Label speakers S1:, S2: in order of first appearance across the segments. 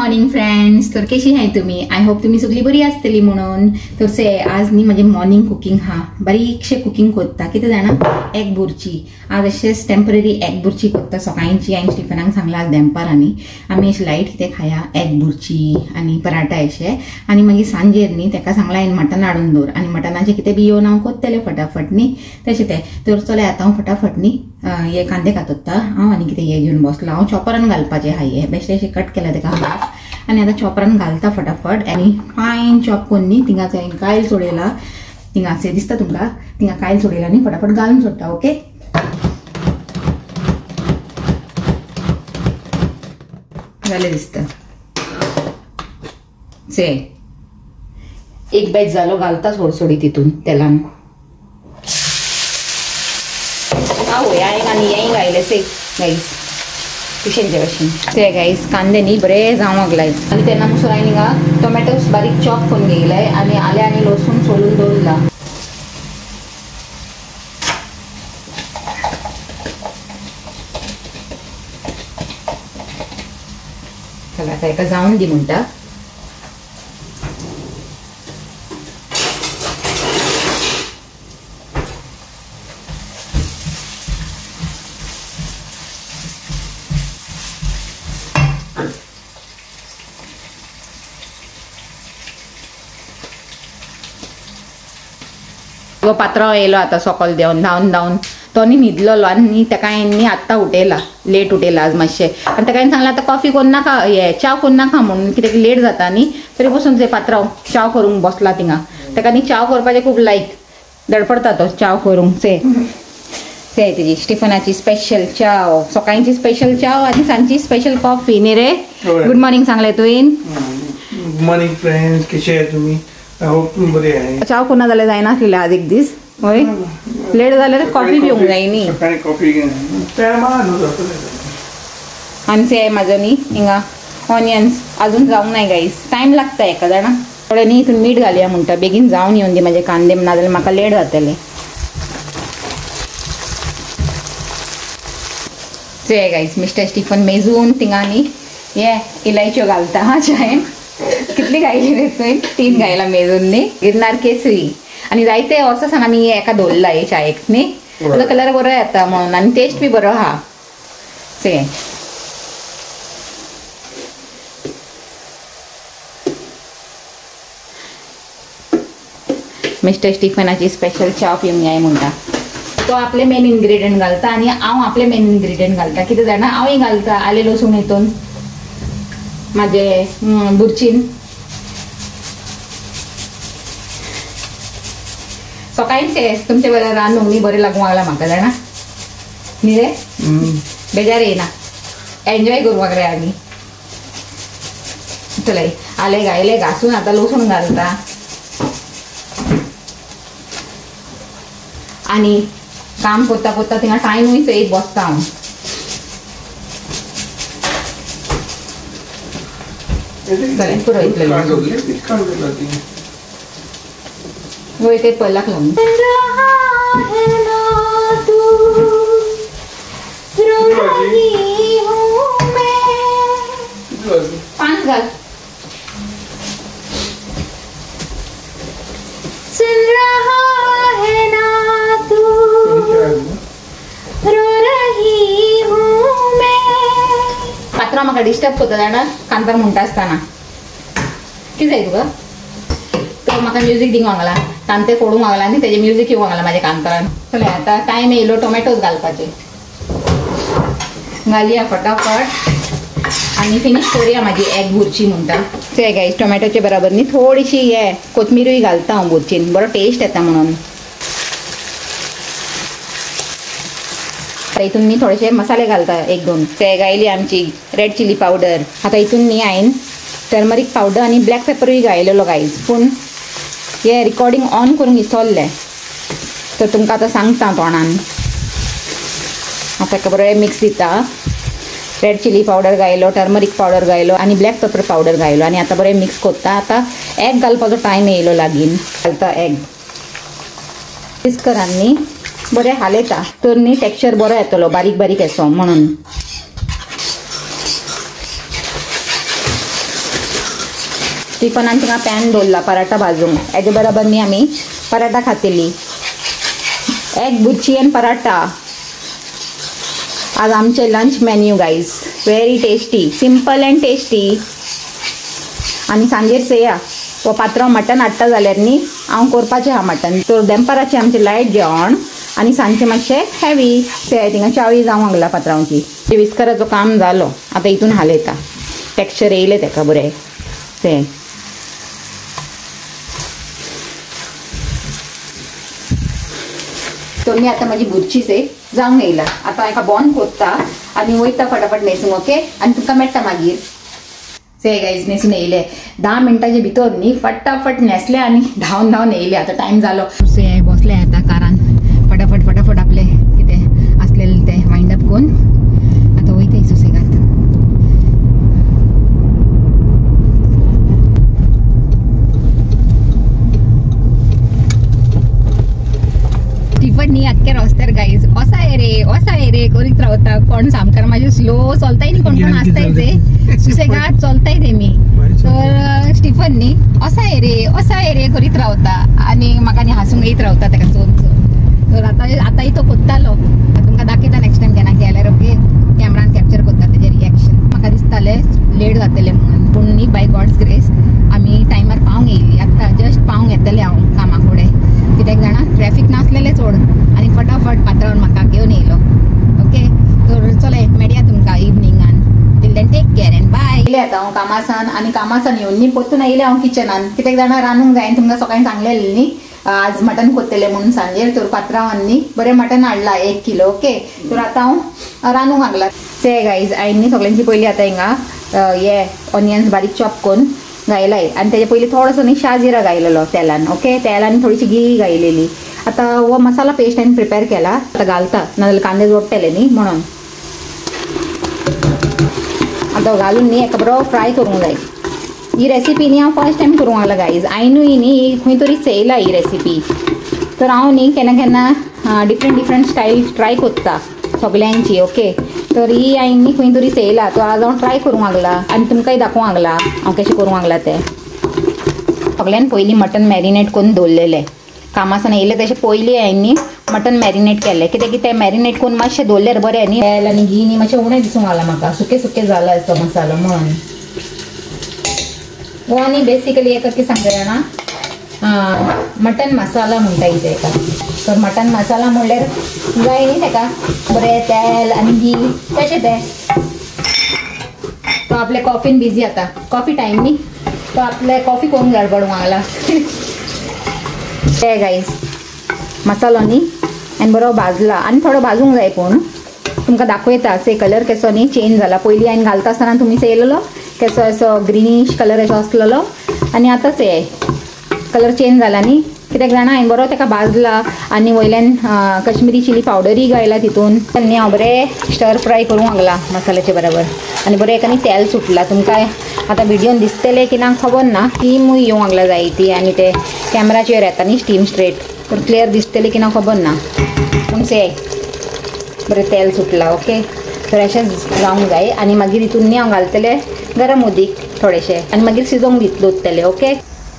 S1: Morning friends. तर कशी आहे तुम्ही? आय होप तुम्ही सगळी बरी असतली म्हणून. तर से आज न्ही माझे मॉर्निंग कुकिंग हा बारीकशे कुकिंग करता. कितें जाणा, एग बुर्ची. आज अशेंच टेम्पररी एग बुर्ची करता सकाळची. हांवें स्टिफनाक सांगला आज दनपारांनी आमी अशें लायट कितें खाया, एग बुर्ची आनी पराठा अशें. आनी मागीर सांजेर न्ही ताका सांगला हांवें मटन हाडून दवर आनी मटनाचे कितें बी येवन हांव करतलें फटाफट न्ही तशें तें. तर चले आतां हांव फटाफट न्ही हे कांदे कातता हांव आनी कितें हे घेवन बसला. हांव चॉपरान घालपाचें हाय हे बेश्टे अशें कट केला ताका हाफ आनी आतां चॉपरान घालता फटाफट. आनी फायन चॉप करून न्ही थिंगा कायल सोडयला, थिंगा से दिसता तुमकां, थिंगा कायल सोडयला न्ही फटाफट घालून सोडटा. ओके जालें दिसता. से एक बॅच जालो घालता सोडसोडी तितून तेलान. हांवें आनी हेंय घायलें से गाईस पिशेंचे भशेन. ते गाईस कांदे न्ही बरे जावंक लाय आनी तेन्ना मुसर हांवें हिंगा टोमॅटोज बारीक चॉप करून घेयलाय आनी आले आनी लसूण सोलून दवरला. चला आता एका जावन दी म्हणटा. तो पात्रांव येयलो आतां सकल देंवन धांवन तो न्ही न्हिदलेलो आनी ताका हांवें न्ही आत्तां उठयला, लेट उठयला आज मातशें. आनी ताका हांवें सांगलां आतां कॉफी करून नाका, हे च्या करून नाका म्हणून, कित्याक लेट जाता न्ही. तरी पासून ते पात्रांव च्या करूंक बसला थिंगा. ताका न्ही च्या करपाचें खूब लायक, धडपडटा तो च्या करूंक. ते तेजी स्टिफनाची स्पेशल च्या, सकाळची स्पेशल च्या आनी सांजची स्पेशल कॉफी न्ही रे. गुड मॉर्निंग सांगलें तुवें.
S2: गुड मॉर्निंग फ्रेंड्स, कशे आहे तुम्ही? आय होप तुम्ही बरे आहे.
S1: च्या कोणा जाल्यार जायनासलें आज एक दीस. होय लेट जाल्यार कॉफी पिवंक जाय न्ही.
S2: सकाळी कॉफी
S1: आनी ते म्हाजो न्ही हिंगा ऑनियन्स अजून जावंक नाय गाईस, टायम लागता एका जाणा. थोडे न्ही हितून मीठ घालया म्हणटा, बेगीन जावन येवन दी म्हाजे कांदे, नाजाल्यार म्हाका लेट जातलें. ते गाईस मिस्टर स्टिफन मेजून थिंगा न्ही हे इलायच्यो घालता हा चायेन. कितली घायली रे तुवें? 3 घायला मेजून न्ही. गिरनार केसरी आनी जायते वर्सां सावन आमी एका दवरला हे चायेक न्ही. ताजो कलर बरो येता म्हणून आनी टेस्ट बी बरो आहा. से मिस्टर स्टिफनाची स्पेशल च्या पिवंक जाय म्हणटा. तो आपले मेन इन्ग्रेडियंट घालता आनी हांव आपले मेन इन्ग्रेडियंट घालता. कितें जाणा, हांवूय घालता आले लसूण हितून म्हाजे बुर्चीन. सकाळीचे तुमचे बरें रांदूंक न्ही बरें लागूंक लागला म्हाका जाणा न्ही रे. बेजार येना, एन्जॉय करूंक रे आमी. चलय आले घायले घासून आतां लसूण घालता आनी काम करता करता थिंगा टायमूय सयत बसता हांव. चले पुरो इतलें वय ते पयलाक लागून. पांच घाल. पात्रांव म्हाका डिस्टर्ब करता जाणा कांतार म्हणटा आसतना. कितें जाय तुका? तो म्हाका म्युजीक दिवंक लागला, कांते फोडूंक लागला आनी तेजे म्युजीक येवंक लागला म्हाज्या कांतारान. चले आतां टायम येयलो टोमॅटोज घालपाचे. घालया फटाफट आनी फिनीश करुया म्हाजी एग बुर्ची म्हणटा. ते गाईस टोमॅटोचे बराबर न्ही थोडीशी हे कोथमिरूय घालता हांव बुर्चीन, बरो टेस्ट येता म्हणून. आता हितून न्ही थोडेशे मसाले घालता 1-2. ते घायली आमची रेड चिली पावडर. आता हितून न्ही हांवें टर्मरीक पावडर आनी ब्लॅक पेपरूय घायलेलो गाईज, पूण हे रिकॉर्डिंग ऑन करूंक विसरलें तर तुमकां आतां सांगता तोंडान. आतां बरें मिक्स दिता. रेड चिली पावडर घायलो, टर्मरीक पावडर घायलो आनी ब्लॅक पेपर पावडर घायलो आनी आतां बरें मिक्स करता. आतां एग घालपाचो टायम येयलो लागीन. घालता एग मिक्स न्ही बरें हालयता तर न्ही टेक्स्चर बरो येतलो, बारीक बारीक येसो म्हणून. स्टिफनान तिंगा पॅन दवरला पराठा भाजूंक. हेजे बरोबर न्ही आमी पराठा खातेली. एग बुर्जी एंड पराठा आज आमचे lunch menu guys. Very tasty, simple and tasty. आनी सांजेर चेया वो पात्रांव मटन हाडटा जाल्यार न्ही हांव करपाचें हा मटन. तर दनपाराचें आमचें लायट जेवण आनी सांजचें मातशें हेवी. ते थिंगा चावी जावंक लागला पात्रांवची. विस्कराचो काम जालो. आतां हितून हालयता. टेक्स्चर येयलें तेका बरें. ते तर मी आता माझी बुर्ची से जाऊन येयला. आता एका बॉन कोत्ता आनी वयता फटाफट न्हेसूंक. ओके आनी तुमकां मेळटा मागीर. से गाईज न्हेसून येयले. 10 मिनटाचे भितर न्ही फटाफट न्हेसले आनी धांवन येयले. आता टायम जालो. से बसले आता कारान फटाफट आपले कितें आसलेले ते वाइंड अप करून आता वयता सुसेगाद. स्टीफन न्ही आख्खे रस्त्यार गाईज असा ये रे करीत रावता. कोण सामकार माझे स्लो चलताय न्ही कोण आसताय ते सुसेगाद चलताय तेमी. तर स्टीफन न्ही असा ये रे करीत रावता आनी म्हाका न्ही हांसूंक येत रावता तेका चोवन. तर आतां तो कोत्तालो. तुमकां दाखयता नेक्स्ट टायम केन्ना केल्यार. ओके कॅमेरान कॅप्चर करता तेजे रिएक्शन. म्हाका दिसतालें लेट जातलें म्हणून पूण न्ही बाय गॉड्स ग्रेस आमी टायमार पावंक येयली. आतां जस्ट पावंक येतलें हांव कामा फुडें. कित्याक जाणा ट्रॅफिक नासलेलें चड आनी फटाफट पात्रांवन म्हाका घेवन येयलो. ओके तर चले मेळया तुमकां इवनिंगान. Till then take care and bye. येयलें आतां हांव कामासान येवन न्ही परतून येयलें हांव किचनान. कित्याक जाणा रांदूंक जाय. तुमकां सकाळीं सांगलेलें न्ही आज मटन कोत्तलें म्हणून सांजेर. तर पात्रांवान न्ही बरें मटन हाडलां 1 किलो. ओके तर आतां हांव रांदूंक लागला. से गाईज हांवें न्ही सगळ्यांची पयलीं आतां हिंगा हे ऑनियन्स बारीक चॉप करून घायलाय आनी तेजे पयलीं थोडोसो न्ही शाजिरा घायलेलो तेलान. ओके तेलान थोडीशी घी घायलेली. आतां हो मसाला पेस्ट हांवें प्रिपेर केला. आतां घालता नाजाल्यार कांदे जोडटले न्ही म्हणून. आतां घालून न्ही हेका बरो फ्राय करूंक जाय. ही रेसिपी न्ही हांव फर्स्ट टायम करूंक लागला गाईज. हांवेंनूय न्ही खंय तरी चेयला ही रेसिपी. तर हांव न्ही केन्ना डिफरंट स्टायल ट्राय कोत्ता सगल्यांची. ओके तर ही हांवें न्ही खंय तरी चेयला. तो आज हांव ट्राय करूंक लागला आनी तुमकांय दाखोवंक लागला हांव कशें करूंक लागला तें. सगळ्यान पयलीं मटन मॅरिनेट करून दवरलेलें. कामासान येयले तशें पयलीं हांवें न्ही मटन मॅरिनेट केलें. कित्याक की तें मॅरिनेट करून मातशें दवरल्यार बरें न्ही. तेल आनी घी न्ही मातशें उणें दिसूंक लागला म्हाका. सुकें जाला तो मसालो म्हणून. हो आनी बेसिकली एका कितें सांगता जाणा मटन मसाला म्हणटा तेका. तर मटन मसाला म्हणल्यार जाय न्ही तेका बरें तेल आनी घी तशें तें. तो आपले कॉफीन बिजी आता. कॉफी टायम न्ही तो आपले कॉफी करून गडबडूंक लागला. ते गाईज मसालो न्ही हांवें बरो भाजला आनी थोडो भाजूंक जाय. पूण तुमकां दाखयता से कलर कसो न्ही चेंज जाला. पयलीं हांवें घालता आसतना तुमी चेयलेलो कसो असो ग्रीनिश कलर असो आसलेलो आनी आतां से कलर चेंज जाला न्ही. कित्याक जाणा हांवें बरो तेका भाजला आनी वयल्यान कश्मीरी चिली पावडरूय घायला तितून. आनी हांव बरें स्टर फ्राय करूंक लागला मसाल्याचे बरोबर आनी बरें एका तेल सुटला. तुमकां आतां व्हिडियोन दिसतलें की ना खबर ना. स्टीमूय येवंक लागला जाय ती आनी ते कॅमेराचेर येता न्ही स्टीम स्ट्रेट. तर क्लियर दिसतलें की ना खबर ना पूण से बरें तेल सुटला. ओके तर अशें जावंक जाय आनी मागीर हितून न्ही हांव घालतलें गरम उदीक थोडेशें आनी मागीर शिजोवंक दितलो उरतलें. ओके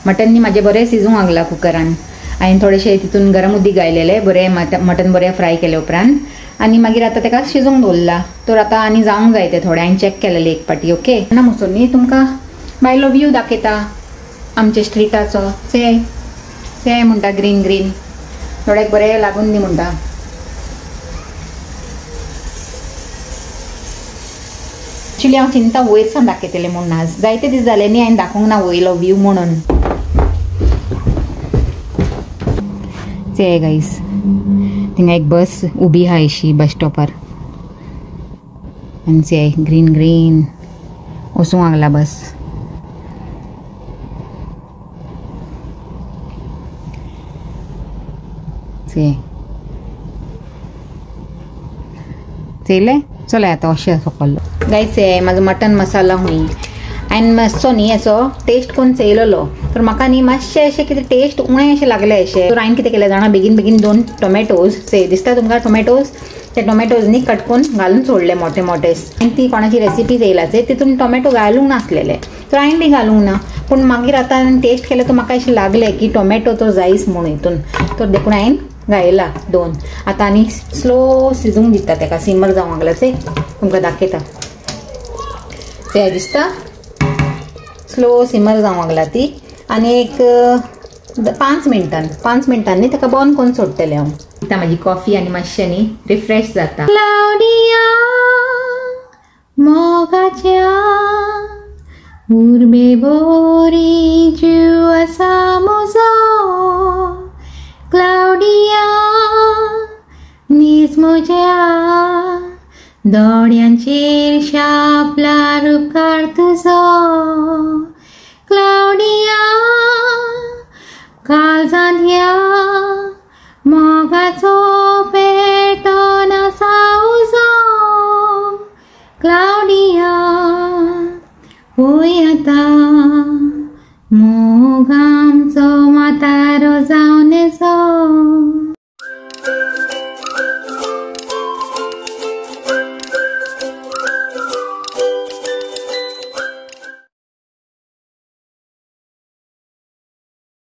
S1: मटन न्ही म्हाजें बरें शिजूंक लागला कुकरान. हांवें थोडेशें तितून गरम उदीक घायलेलें बरें मटन बरें फ्राय केलें उपरांत आनी मागीर आतां तेका शिजोवंक दवरला. तर आतां आनी जावंक जाय तें थोडें हांवें चॅक केलेलें एक पाटी. ओके ना मुसोन न्ही तुमकां भायलो व्यू दाखयता आमच्या स्ट्रिटाचो. से म्हणटा ग्रीन थोड्याक बरें लागून न्ही म्हणटा. एक्चुली हांव चिंता वयरसान दाखयतलें म्हणून आज जायते दीस जाले न्ही हांवें दाखोवंक ना वयलो व्यू म्हणून. से गाईस थिंगा एक बस उबी आहा अशी बस स्टॉपार आनी से ग्रीन वचूंक लागला बस. चेयलें चल आतां अशें सकल्लो गायज. म्हाजो मटन मसाला हुंय हांवें मातसो न्ही असो टेस्ट करून चेयलेलो. तर म्हाका न्ही मातशें अशें कितें टेस्ट उणें अशें लागलें अशें. तर हांवें कितें केलें जाणा बेगीन 2 टोमॅटोज से दिसता तुमकां टोमॅटोज ते टोमॅटोज न्ही कट करून घालून सोडले मोठे. हांवें ती कोणाची रेसिपी चेयला तितून टोमॅटो घालूंक नासलेले तर हांवें बी घालूंक ना. पूण मागीर आतां टेस्ट केलें तर म्हाका अशें लागलें की टोमॅटो तो जायच म्हणून हितून, तर देखून हांवें घायला 2. आतां आनी स्लो शिजूंक दिता ताका, सिमर जावंक लागला ते तुमकां दाखयता ते दिसता स्लो सिमर जावंक लागला ती. आनी एक 5 मिनटांनी ताका बंद करून सोडटलें हांव. आतां म्हाजी कॉफी आनी मातशें न्ही रिफ्रेश जाता. क्लाउडिया मोगाच्या उर्बे बोरी जीव आसा म्हजो, क्लाउडिया नीज म्हज्या दोळ्यांचेर शापला उपकार तुजो, क्लाउडिया काळजांत ह्या मोगाचो पेटोन आसा उजो, क्लाउडिया पळय आतां